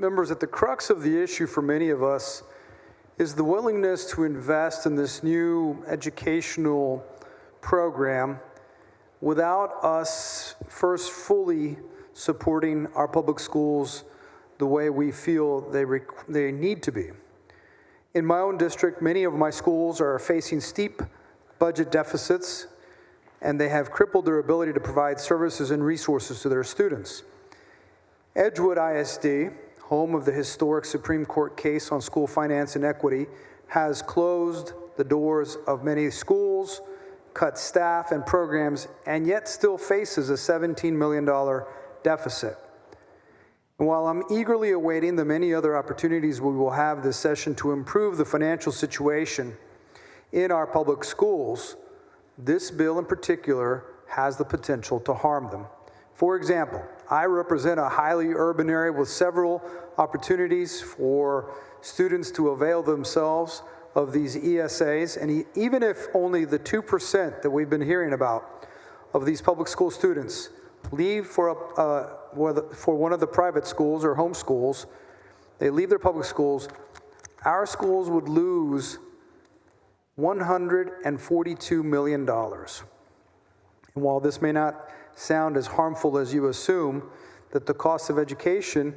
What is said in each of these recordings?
Members, at the crux of the issue for many of us is the willingness to invest in this new educational program without us first fully supporting our public schools the way we feel they need to be. In my own district, many of my schools are facing steep budget deficits, and they have crippled their ability to provide services and resources to their students. Edgewood ISD, home of the historic Supreme Court case on school finance and equity, has closed the doors of many schools, cut staff and programs, and yet still faces a $17 million deficit. And while I'm eagerly awaiting the many other opportunities we will have this session to improve the financial situation in our public schools, this bill in particular has the potential to harm them. For example, I represent a highly urban area with several opportunities for students to avail themselves of these ESAs, and even if only the 2% that we've been hearing about of these public school students leave for one of the private schools or home schools, they leave their public schools, our schools would lose $142 million. And while this may not sound as harmful as you assume, that the cost of education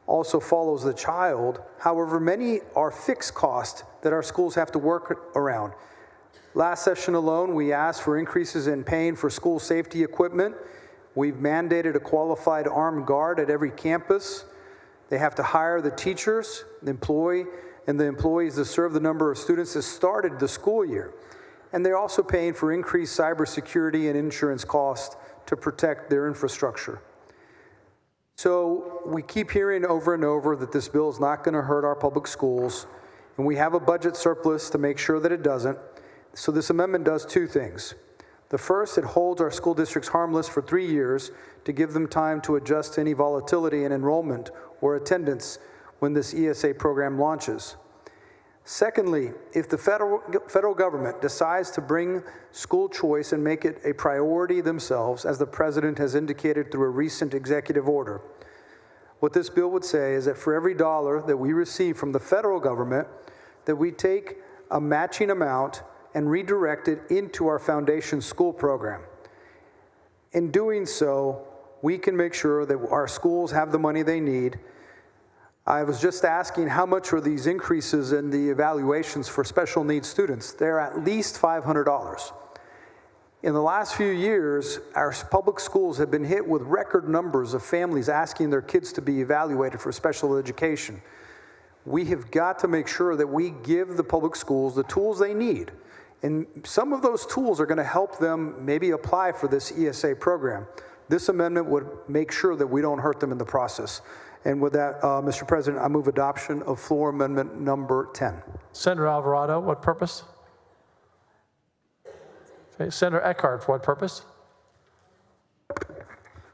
also follows the child, however, many are fixed costs that our schools have to work around. Last session alone, we asked for increases in paying for school safety equipment. We've mandated a qualified armed guard at every campus. They have to hire the teachers, the employees to serve the number of students that started the school year. And they're also paying for increased cybersecurity and insurance costs to protect their infrastructure. So we keep hearing over and over that this bill is not going to hurt our public schools, and we have a budget surplus to make sure that it doesn't. So this amendment does two things. The first, it holds our school districts harmless for 3 years to give them time to adjust to any volatility in enrollment or attendance when this ESA program launches. Secondly, if the federal government decides to bring school choice and make it a priority themselves, as the president has indicated through a recent executive order, what this bill would say is that for every dollar that we receive from the federal government, that we take a matching amount and redirect it into our foundation school program. In doing so, we can make sure that our schools have the money they need. I was just asking how much are these increases in the evaluations for special needs students? They're at least $500. In the last few years, our public schools have been hit with record numbers of families asking their kids to be evaluated for special education. We have got to make sure that we give the public schools the tools they need. And some of those tools are going to help them maybe apply for this ESA program. This amendment would make sure that we don't hurt them in the process. And with that, Mr. President, I move adoption of floor amendment number 10. Senator Alvarado, what purpose? Okay. Senator Eckhardt, for what purpose?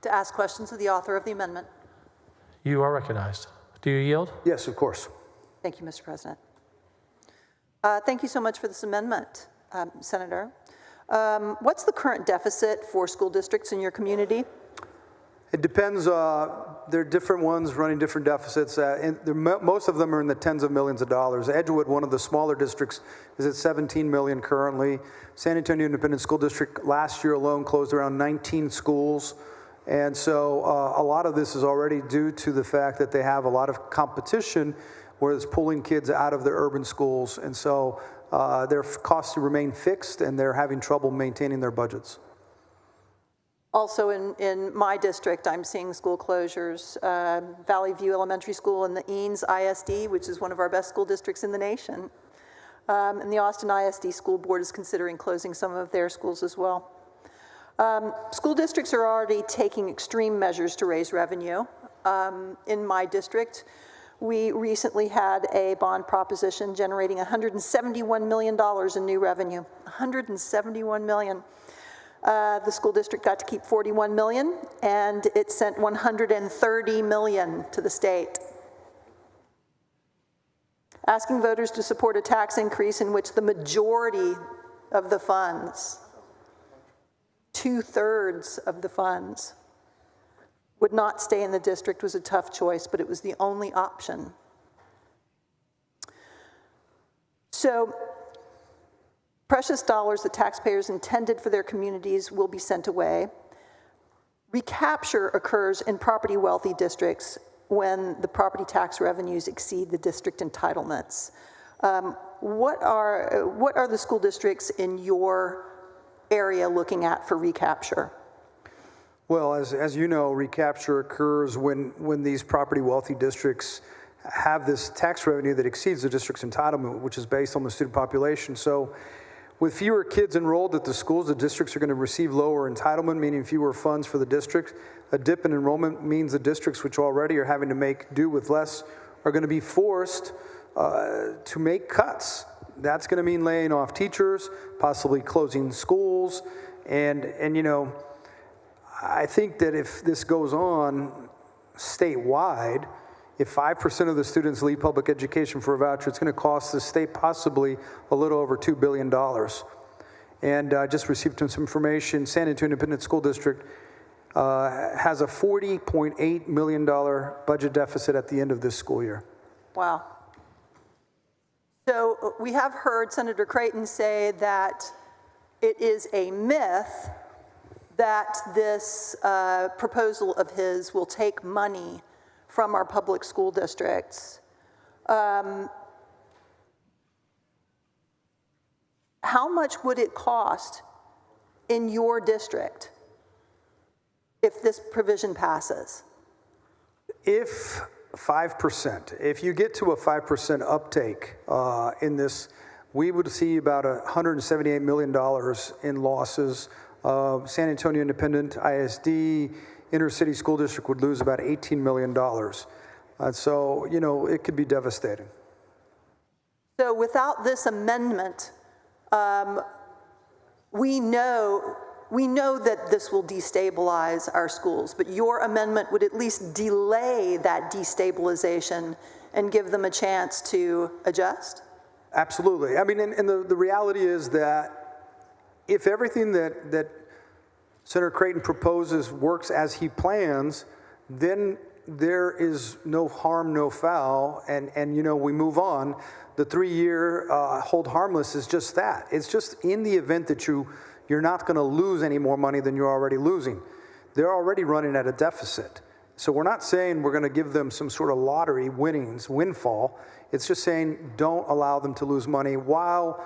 To ask questions of the author of the amendment. You are recognized. Do you yield? Yes, of course. Thank you, Mr. President. Thank you so much for this amendment, Senator. What's the current deficit for school districts in your community? It depends. There are different ones running different deficits. Most of them are in the tens of millions of dollars. Edgewood, one of the smaller districts, is at $17 million currently. San Antonio Independent School District last year alone closed around 19 schools. And so a lot of this is already due to the fact that they have a lot of competition where it's pulling kids out of their urban schools. And so their costs remain fixed, and they're having trouble maintaining their budgets. Also in my district, I'm seeing school closures. Valley View Elementary School and the Eanes ISD, which is one of our best school districts in the nation. And the Austin ISD School Board is considering closing some of their schools as well. School districts are already taking extreme measures to raise revenue. In my district, we recently had a bond proposition generating $171 million in new revenue. $171 million. The school district got to keep $41 million, and it sent $130 million to the state. Asking voters to support a tax increase in which the majority of the funds, 2/3 of the funds, would not stay in the district was a tough choice, but it was the only option. So, precious dollars that taxpayers intended for their communities will be sent away. Recapture occurs in property-wealthy districts when the property tax revenues exceed the district entitlements. What are the school districts in your area looking at for recapture? Well, as you know, recapture occurs when these property-wealthy districts have this tax revenue that exceeds the district's entitlement, which is based on the student population. So with fewer kids enrolled at the schools, the districts are going to receive lower entitlement, meaning fewer funds for the district. A dip in enrollment means the districts, which already are having to make do with less, are going to be forced to make cuts. That's going to mean laying off teachers, possibly closing schools, and you know, I think that if this goes on statewide, if 5% of the students leave public education for a voucher, it's going to cost the state possibly a little over $2 billion. And I just received some information. San Antonio Independent School District has a $40.8 million budget deficit at the end of this school year. Wow. So we have heard Senator Creighton say that it is a myth that this proposal of his will take money from our public school districts. How much would it cost in your district if this provision passes? If 5%, if you get to a 5% uptake in this, we would see about $178 million in losses. San Antonio Independent, ISD, Inner City School District would lose about $18 million. So, you know, it could be devastating. So without this amendment, we know that this will destabilize our schools, but your amendment would at least delay that destabilization and give them a chance to adjust? Absolutely. I mean, and the reality is that if everything that Senator Creighton proposes works as he plans, then there is no harm, no foul, and you know, we move on. The 3-year hold harmless is just that. It's just in the event that you're not going to lose any more money than you're already losing. They're already running at a deficit. So we're not saying we're going to give them some sort of lottery windfall. It's just saying don't allow them to lose money while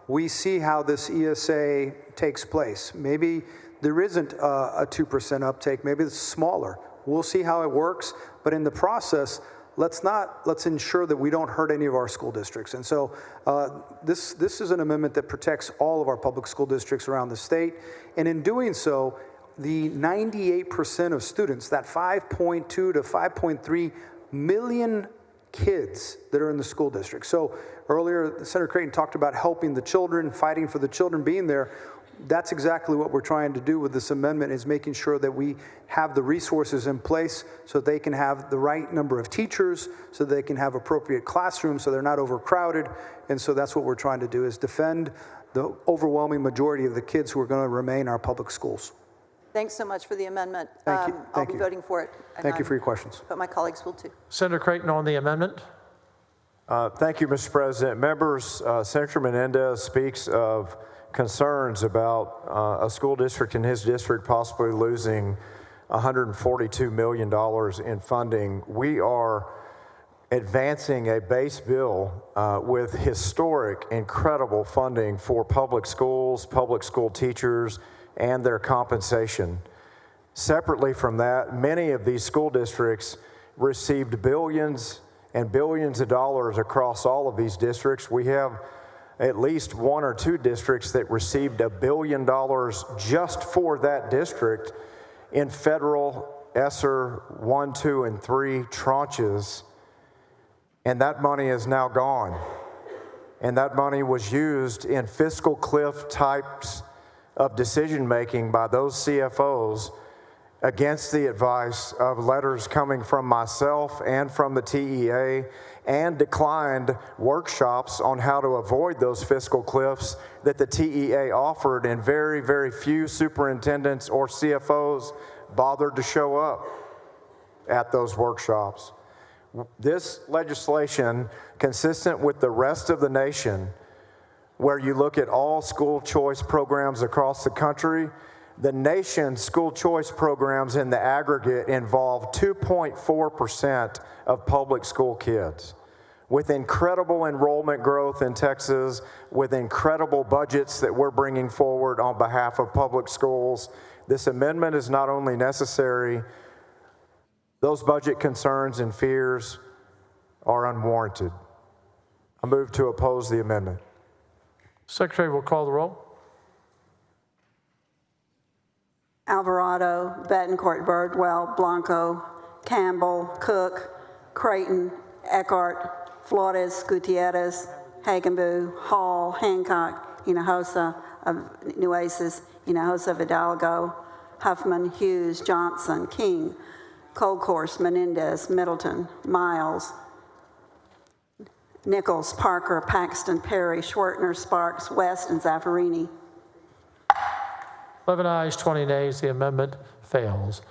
we see how this ESA takes place. Maybe there isn't a 2% uptake, maybe it's smaller. We'll see how it works, but in the process, let's ensure that we don't hurt any of our school districts. And so this is an amendment that protects all of our public school districts around the state. And in doing so, the 98% of students, that 5.2 to 5.3 million kids that are in the school district. So earlier, Senator Creighton talked about helping the children, fighting for the children being there. That's exactly what we're trying to do with this amendment, is making sure that we have the resources in place so they can have the right number of teachers, so they can have appropriate classrooms, so they're not overcrowded. And so that's what we're trying to do, is defend the overwhelming majority of the kids who are going to remain in our public schools. Thanks so much for the amendment. Thank you. I'll be voting for it. Thank you for your questions. But my colleagues will too. Senator Creighton on the amendment. Thank you, Mr. President. Members, Senator Menendez speaks of concerns about a school district in his district possibly losing $142 million in funding. We are advancing a base bill with historic, incredible funding for public schools, public school teachers, and their compensation. Separately from that, many of these school districts received billions and billions of dollars across all of these districts. We have at least 1 or 2 districts that received $1 billion just for that district in federal ESSER 1, 2, and 3 tranches. And that money is now gone. And that money was used in fiscal cliff types of decision-making by those CFOs against the advice of letters coming from myself and from the TEA, and declined workshops on how to avoid those fiscal cliffs that the TEA offered, and very, very few superintendents or CFOs bothered to show up. at those workshops. This legislation, consistent with the rest of the nation, where you look at all school choice programs across the country, the nation's school choice programs in the aggregate involve 2.4% of public school kids. With incredible enrollment growth in Texas, with incredible budgets that we're bringing forward on behalf of public schools, this amendment is not only necessary, those budget concerns and fears are unwarranted. I move to oppose the amendment. Secretary will call the roll. Alvarado, Betancourt, Birdwell, Blanco, Campbell, Cook, Creighton, Eckhardt, Flores, Gutierrez, Hagenbu, Hall, Hancock, Hinojosa of Nueces, Hinojosa, Hidalgo, Huffman, Hughes, Johnson, King, Colcourse, Menendez, Middleton, Miles, Nichols, Parker, Paxton, Perry, Schwertner, Sparks, West, and Zaffarini. 11 ayes, 20 nays. The amendment fails.